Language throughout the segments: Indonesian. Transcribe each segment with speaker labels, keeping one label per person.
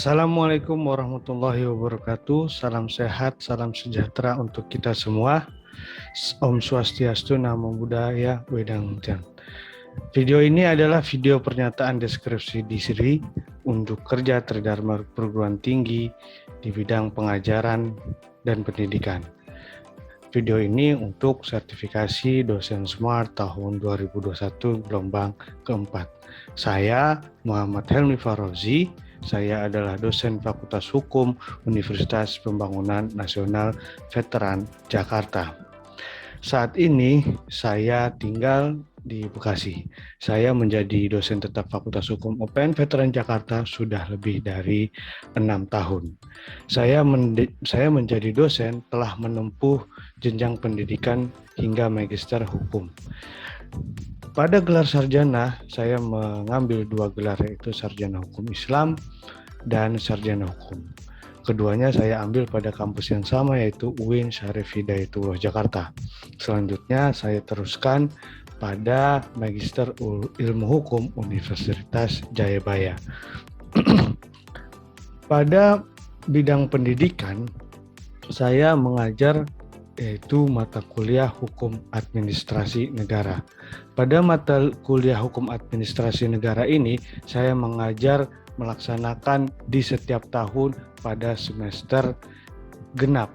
Speaker 1: Assalamualaikum warahmatullahi wabarakatuh. Salam sehat, salam sejahtera untuk kita semua. Om Swastiastu, Namo Buddhaya, Wedang Jan. Video ini adalah video pernyataan deskripsi diri untuk kerja terdharma perguruan tinggi di bidang pengajaran dan pendidikan. Video ini untuk sertifikasi dosen Smart tahun 2021 gelombang keempat. Saya Muhammad Helmi Farozi. Saya adalah dosen Fakultas Hukum Universitas Pembangunan Nasional Veteran Jakarta. Saat ini saya tinggal di Bekasi. Saya menjadi dosen tetap Fakultas Hukum UPN Veteran Jakarta sudah lebih dari 6 tahun. Saya menjadi dosen telah menempuh jenjang pendidikan hingga magister hukum. Pada gelar sarjana, saya mengambil 2 gelar, yaitu sarjana hukum Islam dan sarjana hukum. Keduanya saya ambil pada kampus yang sama, yaitu UIN Syarif Hidayatullah Jakarta. Selanjutnya saya teruskan pada Magister Ilmu Hukum Universitas Jayabaya. Pada bidang pendidikan, saya mengajar yaitu mata kuliah Hukum Administrasi Negara. Pada mata kuliah Hukum Administrasi Negara ini, saya mengajar melaksanakan di setiap tahun pada semester genap.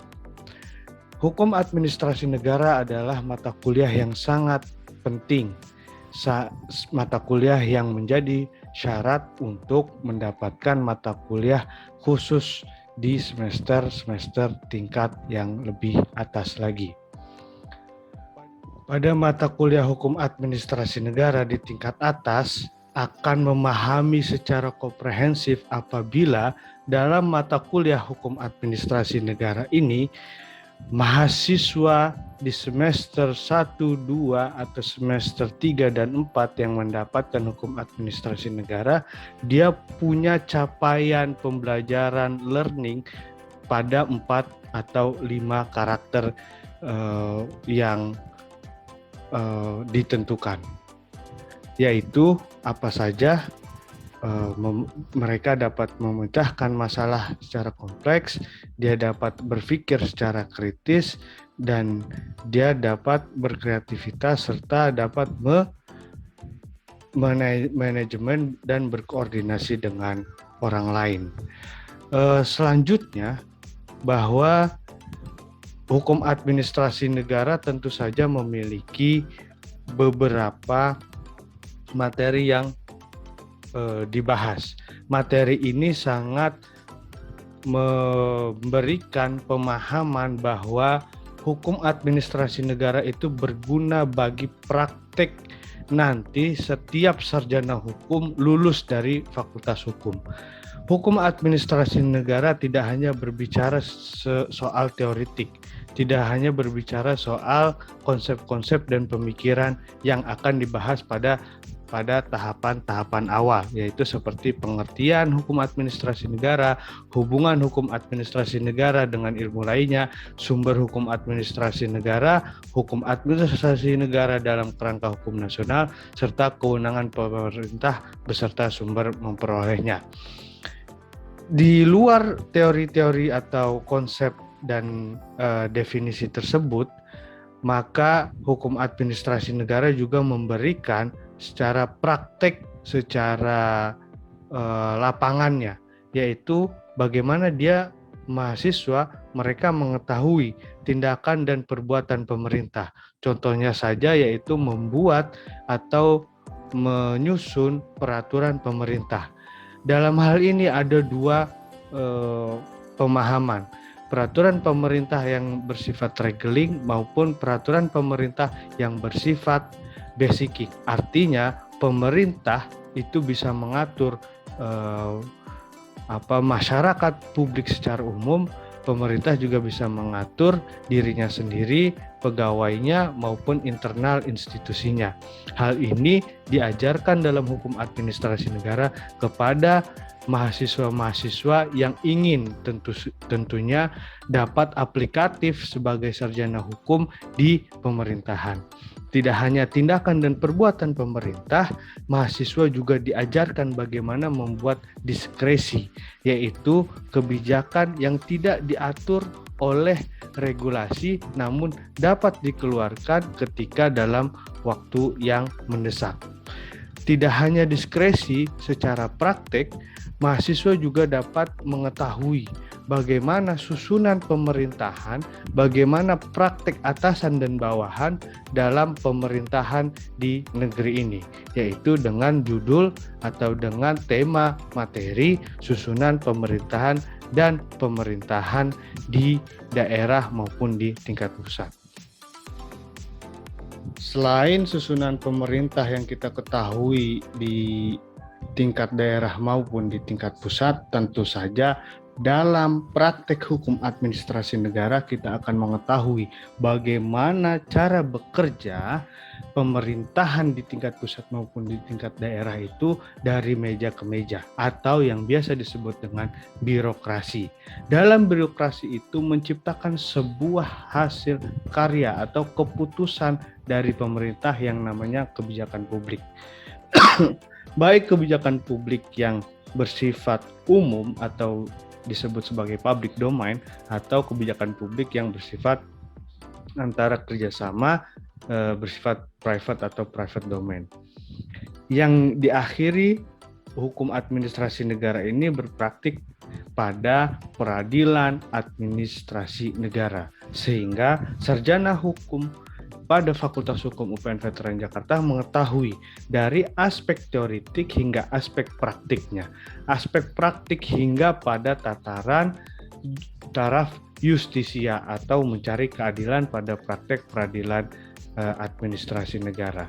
Speaker 1: Hukum Administrasi Negara adalah mata kuliah yang sangat penting, mata kuliah yang menjadi syarat untuk mendapatkan mata kuliah khusus di semester tingkat yang lebih atas lagi. Pada mata kuliah Hukum Administrasi Negara di tingkat atas akan memahami secara komprehensif apabila dalam mata kuliah Hukum Administrasi Negara ini mahasiswa di semester 1, 2, atau semester 3 dan 4 yang mendapatkan Hukum Administrasi Negara, dia punya capaian pembelajaran learning pada 4 atau 5 karakter yang ditentukan, yaitu apa saja. Mereka dapat memecahkan masalah secara kompleks, dia dapat berpikir secara kritis, dan dia dapat berkreativitas serta dapat manajemen dan berkoordinasi dengan orang lain. Selanjutnya, bahwa Hukum Administrasi Negara tentu saja memiliki beberapa materi yang dibahas. Materi ini sangat memberikan pemahaman bahwa hukum administrasi negara itu berguna bagi praktek nanti setiap sarjana hukum lulus dari Fakultas Hukum. Hukum administrasi negara tidak hanya berbicara soal teoritik, tidak hanya berbicara soal konsep-konsep dan pemikiran yang akan dibahas pada tahapan-tahapan awal, yaitu seperti pengertian hukum administrasi negara, hubungan hukum administrasi negara dengan ilmu lainnya, sumber hukum administrasi negara, hukum administrasi negara dalam kerangka hukum nasional, serta kewenangan pemerintah beserta sumber memperolehnya. Di luar teori-teori atau konsep dan definisi tersebut, maka hukum administrasi negara juga memberikan secara praktek, secara lapangannya, yaitu bagaimana mahasiswa mereka mengetahui tindakan dan perbuatan pemerintah. Contohnya saja yaitu membuat atau menyusun peraturan pemerintah. Dalam hal ini ada 2 pemahaman. Peraturan pemerintah yang bersifat regeling maupun peraturan pemerintah yang bersifat basic. Artinya pemerintah itu bisa mengatur masyarakat publik secara umum, pemerintah juga bisa mengatur dirinya sendiri, pegawainya maupun internal institusinya. Hal ini diajarkan dalam hukum administrasi negara kepada mahasiswa-mahasiswa yang ingin tentunya dapat aplikatif sebagai sarjana hukum di pemerintahan. Tidak hanya tindakan dan perbuatan pemerintah, mahasiswa juga diajarkan bagaimana membuat diskresi, yaitu kebijakan yang tidak diatur oleh regulasi namun dapat dikeluarkan ketika dalam waktu yang mendesak. Tidak hanya diskresi, secara praktek mahasiswa juga dapat mengetahui bagaimana susunan pemerintahan, bagaimana praktek atasan dan bawahan dalam pemerintahan di negeri ini, yaitu dengan judul atau dengan tema materi susunan pemerintahan dan pemerintahan di daerah maupun di tingkat pusat. Selain susunan pemerintah yang kita ketahui di tingkat daerah maupun di tingkat pusat, tentu saja dalam praktek hukum administrasi negara kita akan mengetahui bagaimana cara bekerja pemerintahan di tingkat pusat maupun di tingkat daerah itu dari meja ke meja, atau yang biasa disebut dengan birokrasi. Dalam birokrasi itu menciptakan sebuah hasil karya atau keputusan dari pemerintah yang namanya kebijakan publik. Baik kebijakan publik yang bersifat umum atau disebut sebagai public domain, atau kebijakan publik yang bersifat antara kerjasama bersifat private atau private domain. Yang diakhiri hukum administrasi negara ini berpraktik pada peradilan administrasi negara, sehingga sarjana hukum pada Fakultas Hukum UPN Veteran Jakarta mengetahui dari aspek teoritik hingga aspek praktiknya. Aspek praktik hingga pada tataran taraf justisia atau mencari keadilan pada praktek peradilan administrasi negara.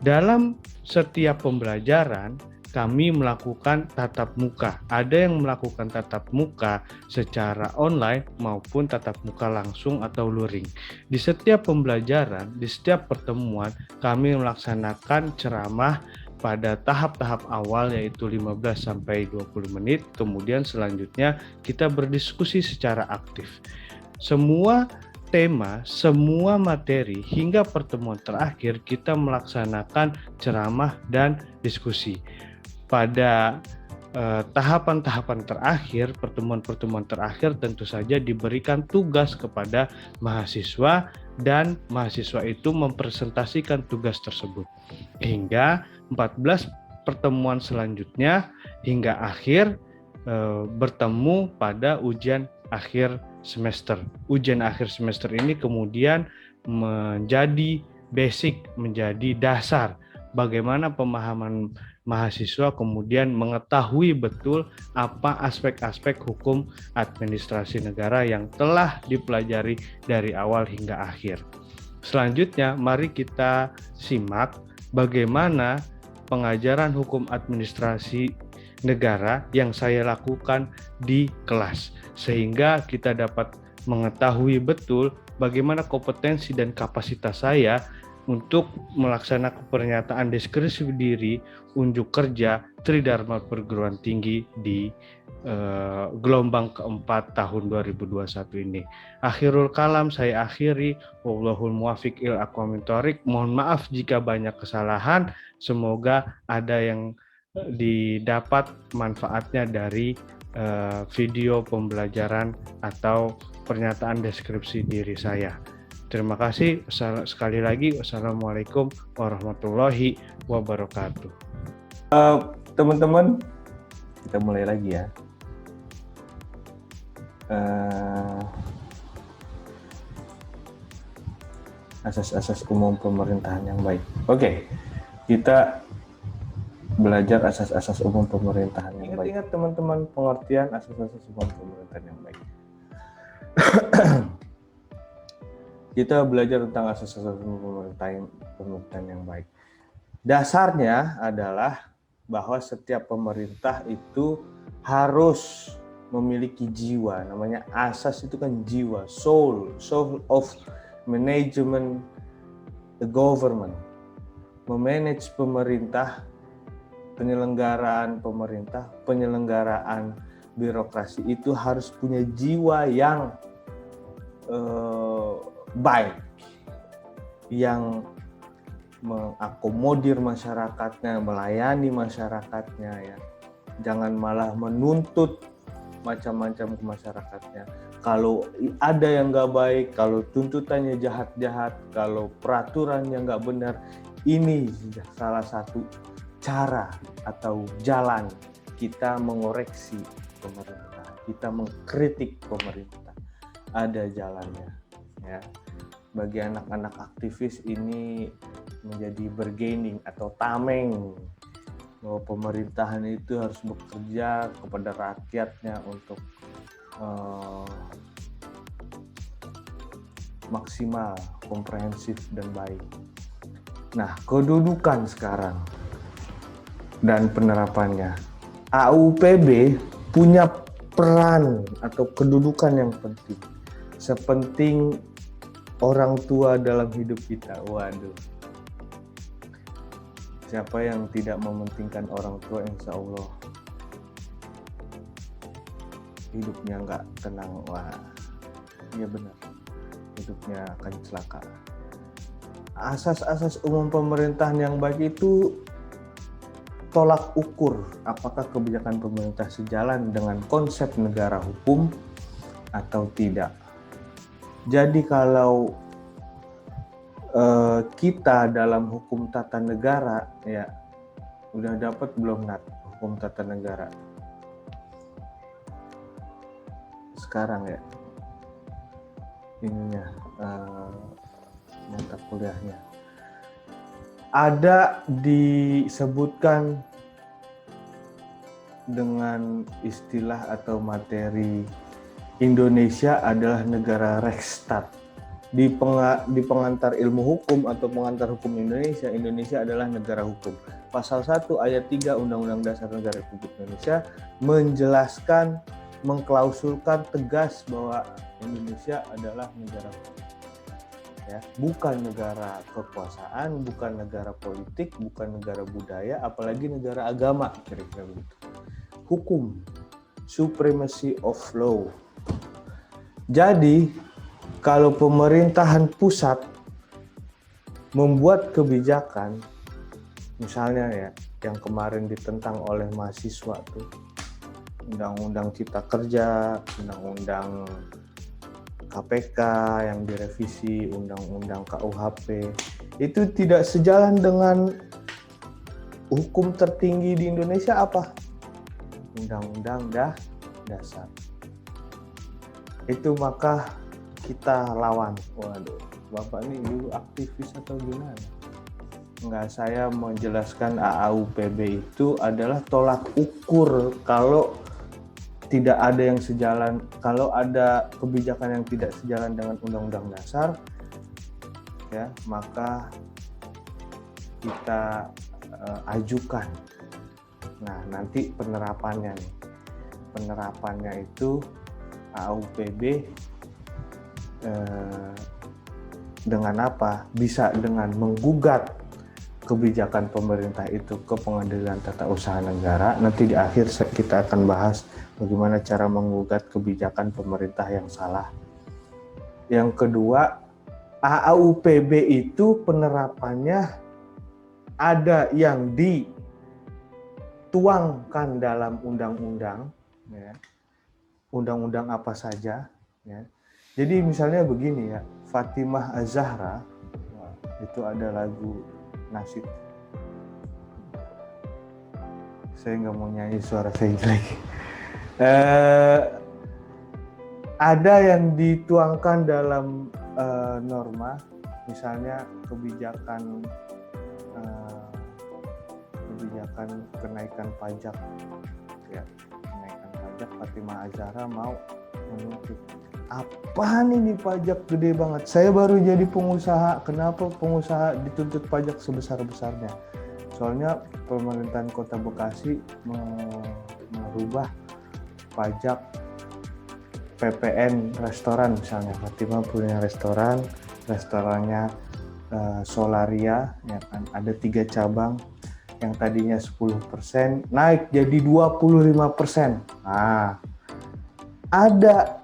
Speaker 1: Dalam setiap pembelajaran kami melakukan tatap muka. Ada yang melakukan tatap muka secara online maupun tatap muka langsung atau luring. Di setiap pembelajaran, di setiap pertemuan, kami melaksanakan ceramah pada tahap-tahap awal yaitu 15-20 menit. Kemudian selanjutnya kita berdiskusi secara aktif. Semua tema, semua materi hingga pertemuan terakhir kita melaksanakan ceramah dan diskusi. Pada tahapan-tahapan terakhir, pertemuan-pertemuan terakhir tentu saja diberikan tugas kepada mahasiswa dan mahasiswa itu mempresentasikan tugas tersebut. Hingga 14 pertemuan selanjutnya hingga akhir bertemu pada ujian akhir semester. Ujian akhir semester ini kemudian menjadi basic, menjadi dasar bagaimana pemahaman mahasiswa kemudian mengetahui betul apa aspek-aspek hukum administrasi negara yang telah dipelajari dari awal hingga akhir. Selanjutnya, mari kita simak bagaimana pengajaran hukum administrasi negara yang saya lakukan di kelas, sehingga kita dapat mengetahui betul bagaimana kompetensi dan kapasitas saya untuk melaksanakan pernyataan deskripsi diri unjuk kerja Tridharma Perguruan Tinggi di gelombang keempat tahun 2021 ini. Akhirul kalam saya akhiri. Wallahul muwaffiq ila aqwamit thoriq. Mohon maaf jika banyak kesalahan. Semoga ada yang didapat manfaatnya dari video pembelajaran atau pernyataan deskripsi diri saya. Terima kasih. Sekali lagi, wassalamualaikum warahmatullahi wabarakatuh.
Speaker 2: Teman-teman, kita mulai lagi ya. Asas-asas umum pemerintahan yang baik. Oke, kita belajar asas-asas umum pemerintahan yang baik. Ingat teman-teman pengertian asas-asas umum pemerintahan yang baik. Kita belajar tentang asas-asas pemerintahan yang baik. Dasarnya adalah bahwa setiap pemerintah itu harus memiliki jiwa. Namanya asas itu kan jiwa, soul of management the government. Memanage pemerintah, penyelenggaraan pemerintah, penyelenggaraan birokrasi itu harus punya jiwa yang baik, yang mengakomodir masyarakatnya, melayani masyarakatnya ya. Jangan malah menuntut macam-macam ke masyarakatnya. Kalau ada yang nggak baik, kalau tuntutannya jahat-jahat, kalau peraturannya nggak benar, ini salah satu cara atau jalan kita mengoreksi pemerintah, kita mengkritik pemerintah. Ada jalannya ya. Bagi anak-anak aktivis ini menjadi bargaining atau tameng bahwa pemerintahan itu harus bekerja kepada rakyatnya untuk maksimal, komprehensif dan baik. Nah, kedudukan sekarang dan penerapannya, AUPB punya peran atau kedudukan yang penting, sepenting orang tua dalam hidup kita. Waduh, siapa yang tidak mementingkan orang tua, insya Allah hidupnya nggak tenang. Wah, iya benar, hidupnya akan celaka. Asas-asas umum pemerintahan yang baik itu tolak ukur apakah kebijakan pemerintah sejalan dengan konsep negara hukum atau tidak. Jadi kalau kita dalam hukum tata negara ya, udah dapat belum Nat hukum tata negara sekarang ya, ininya mata kuliahnya ada disebutkan dengan istilah atau materi Indonesia adalah negara Rechtsstaat. Di pengantar ilmu hukum atau pengantar hukum Indonesia, Indonesia adalah negara hukum. Pasal 1 ayat 3 Undang-Undang Dasar Negara Republik Indonesia menjelaskan, mengklausulkan tegas bahwa Indonesia adalah negara hukum. Ya, bukan negara kekuasaan, bukan negara politik, bukan negara budaya, apalagi negara agama, kira-kira begitu. Hukum, supremacy of law. Jadi kalau pemerintahan pusat membuat kebijakan, misalnya ya, yang kemarin ditentang oleh mahasiswa tuh, Undang-Undang Cipta Kerja, Undang-Undang KPK yang direvisi, Undang-Undang KUHP, itu tidak sejalan dengan hukum tertinggi di Indonesia apa? Undang-Undang Dasar. Itu maka kita lawan. Waduh, Bapak ini dulu aktivis atau gimana? Enggak, saya menjelaskan AAUPB itu adalah tolak ukur kalau tidak ada yang sejalan, kalau ada kebijakan yang tidak sejalan dengan Undang-Undang Dasar, ya maka kita ajukan. Nah, nanti penerapannya nih. Penerapannya itu AAUPB dengan apa? Bisa dengan menggugat kebijakan pemerintah itu ke Pengadilan Tata Usaha Negara. Nanti di akhir kita akan bahas bagaimana cara menggugat kebijakan pemerintah yang salah. Yang kedua, AAUPB itu penerapannya ada yang dituangkan dalam undang-undang, ya. Undang-undang apa saja, ya. Jadi misalnya begini ya, Fatimah Az-Zahra, itu ada lagu nasyid. Saya nggak mau nyanyi, suara saya jelek. Ada yang dituangkan dalam norma, misalnya kebijakan kenaikan pajak, ya, kenaikan pajak. Fatimah Az-Zahra mau menuntut, apaan ini pajak gede banget, saya baru jadi pengusaha, kenapa pengusaha dituntut pajak sebesar-besarnya? Soalnya pemerintahan Kota Bekasi merubah pajak PPN restoran. Misalnya Fatimah punya restorannya Solaria, ya kan, ada 3 cabang, yang tadinya 10% naik jadi 25%. Nah, ada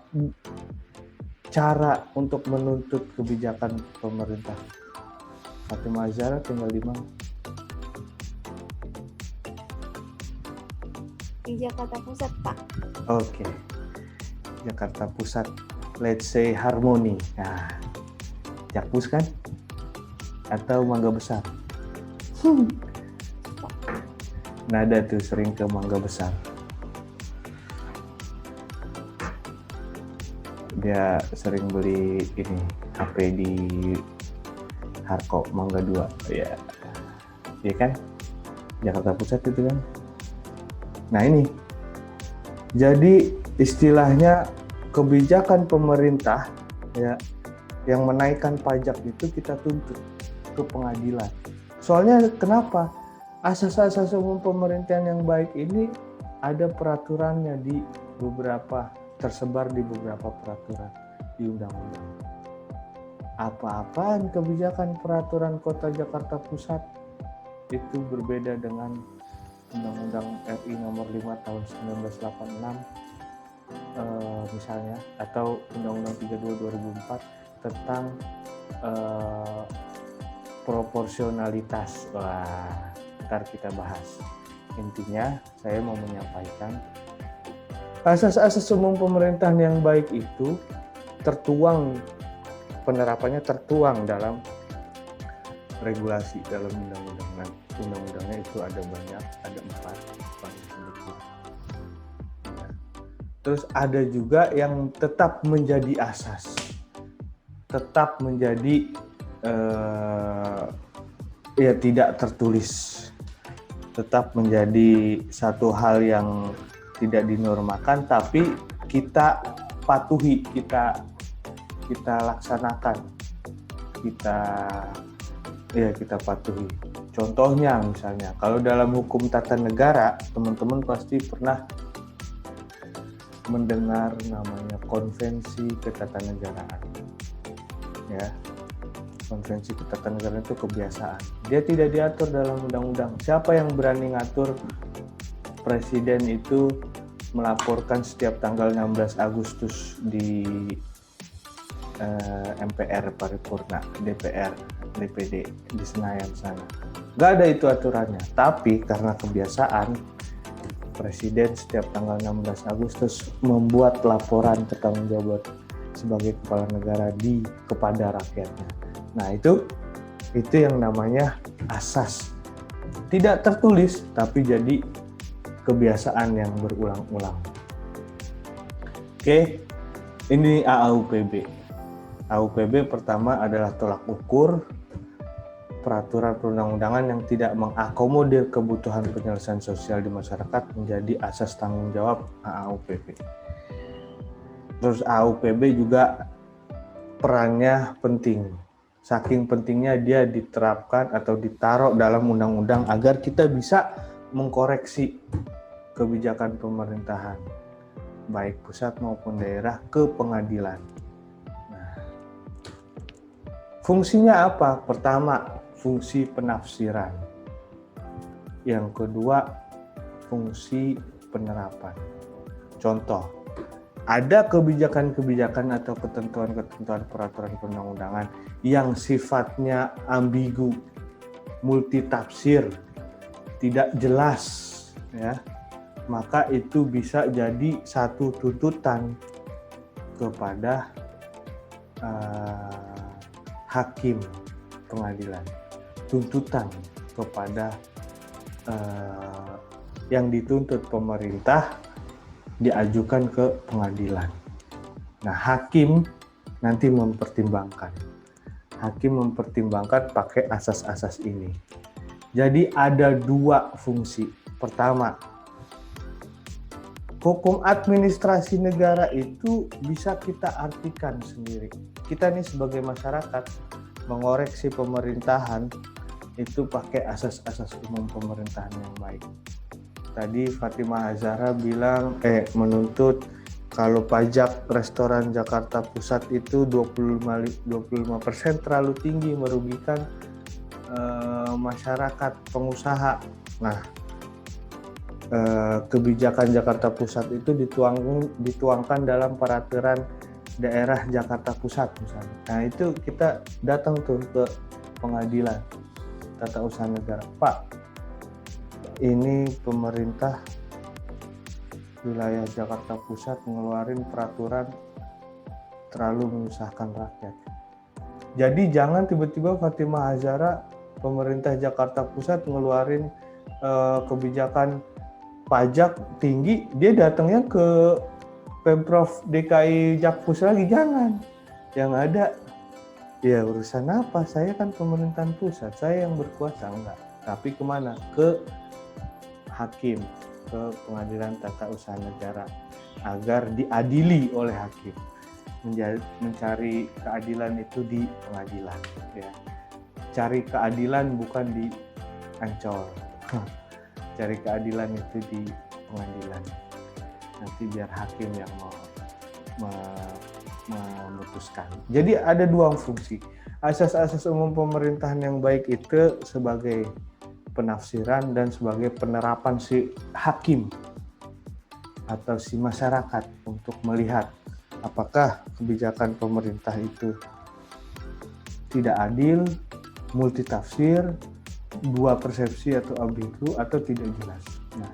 Speaker 2: cara untuk menuntut kebijakan pemerintah Fatimah Zahra tinggal di mana?
Speaker 3: Di Jakarta Pusat, Pak.
Speaker 2: Oke, Jakarta Pusat. Let's say Harmoni. Nah, Jakpus kan? Atau Mangga Besar? Nada tuh sering ke Mangga Besar. Dia sering beli ini HP di Harko Mangga 2. Ya. Iya kan? Jakarta Pusat itu kan. Nah, ini. Jadi istilahnya kebijakan pemerintah ya yang menaikkan pajak itu kita tuntut ke pengadilan. Soalnya kenapa? Asas-asas umum pemerintahan yang baik ini ada peraturannya di beberapa, tersebar di beberapa peraturan di undang-undang. Apa-apaan kebijakan peraturan Kota Jakarta Pusat itu berbeda dengan Undang-Undang RI nomor 5 tahun 1986 misalnya, atau Undang-Undang 32 2004 tentang proporsionalitas. Wah, ntar kita bahas. Intinya saya mau menyampaikan asas-asas umum pemerintahan yang baik itu tertuang, penerapannya tertuang dalam regulasi dalam undang-undang. Nah, undang-undangnya itu ada banyak, ada 4 paling sedikit. Terus ada juga yang tetap menjadi asas, tetap menjadi ya tidak tertulis, tetap menjadi satu hal yang tidak dinormakan, tapi kita patuhi, kita laksanakan, kita patuhi. Contohnya misalnya, kalau dalam hukum tata negara, teman-teman pasti pernah mendengar namanya konvensi ketatanegaraan. Ya, konvensi ketatanegaraan itu kebiasaan. Dia tidak diatur dalam undang-undang. Siapa yang berani ngatur presiden itu melaporkan setiap tanggal 16 Agustus di MPR paripurna, DPR, DPD di Senayan sana. Nggak ada itu aturannya. Tapi karena kebiasaan, presiden setiap tanggal 16 Agustus membuat laporan pertanggungjawaban sebagai kepala negara kepada rakyatnya. Nah, itu yang namanya asas. Tidak tertulis, tapi jadi kebiasaan yang berulang-ulang. Oke, ini AAUPB. AUPB pertama adalah tolak ukur peraturan perundang-undangan yang tidak mengakomodir kebutuhan penyelesaian sosial di masyarakat menjadi asas tanggung jawab AAUPB. Terus AAUPB juga perannya penting. Saking pentingnya dia diterapkan atau ditaruh dalam undang-undang agar kita bisa mengkoreksi kebijakan pemerintahan, baik pusat maupun daerah, ke pengadilan. Nah, fungsinya apa? Pertama, fungsi penafsiran. Yang kedua, fungsi penerapan. Contoh, ada kebijakan-kebijakan atau ketentuan-ketentuan peraturan perundang-undangan yang sifatnya ambigu, multitafsir, tidak jelas, ya, maka itu bisa jadi satu tuntutan kepada hakim pengadilan, tuntutan kepada yang dituntut pemerintah diajukan ke pengadilan. Nah, hakim nanti mempertimbangkan. Hakim mempertimbangkan pakai asas-asas ini. Jadi ada 2 fungsi. Pertama, hukum administrasi negara itu bisa kita artikan sendiri. Kita nih sebagai masyarakat mengoreksi pemerintahan itu pakai asas-asas umum pemerintahan yang baik. Tadi Fatimah Zahra bilang menuntut kalau pajak restoran Jakarta Pusat itu 25% terlalu tinggi, merugikan masyarakat, pengusaha. Nah, kebijakan Jakarta Pusat itu dituangkan dalam peraturan daerah Jakarta Pusat misalnya. Nah, itu kita datang tuh ke pengadilan tata usaha negara. Pak, ini pemerintah wilayah Jakarta Pusat ngeluarin peraturan terlalu menyusahkan rakyat. Jadi jangan tiba-tiba Fatimah Azhara, pemerintah Jakarta Pusat ngeluarin kebijakan pajak tinggi, dia datangnya ke Pemprov DKI Jakpus lagi, jangan. Yang ada, ya urusan apa? Saya kan pemerintahan pusat, saya yang berkuasa, enggak. Tapi kemana? Ke hakim, ke pengadilan tata usaha negara, agar diadili oleh hakim. Mencari keadilan itu di pengadilan, ya. Cari keadilan bukan di Ancol. Cari keadilan itu di pengadilan. Nanti biar hakim yang memutuskan. Jadi ada dua fungsi. Asas-asas umum pemerintahan yang baik itu sebagai penafsiran dan sebagai penerapan si hakim atau si masyarakat untuk melihat apakah kebijakan pemerintah itu tidak adil, multitafsir, dua persepsi atau ambigu, atau tidak jelas. Nah,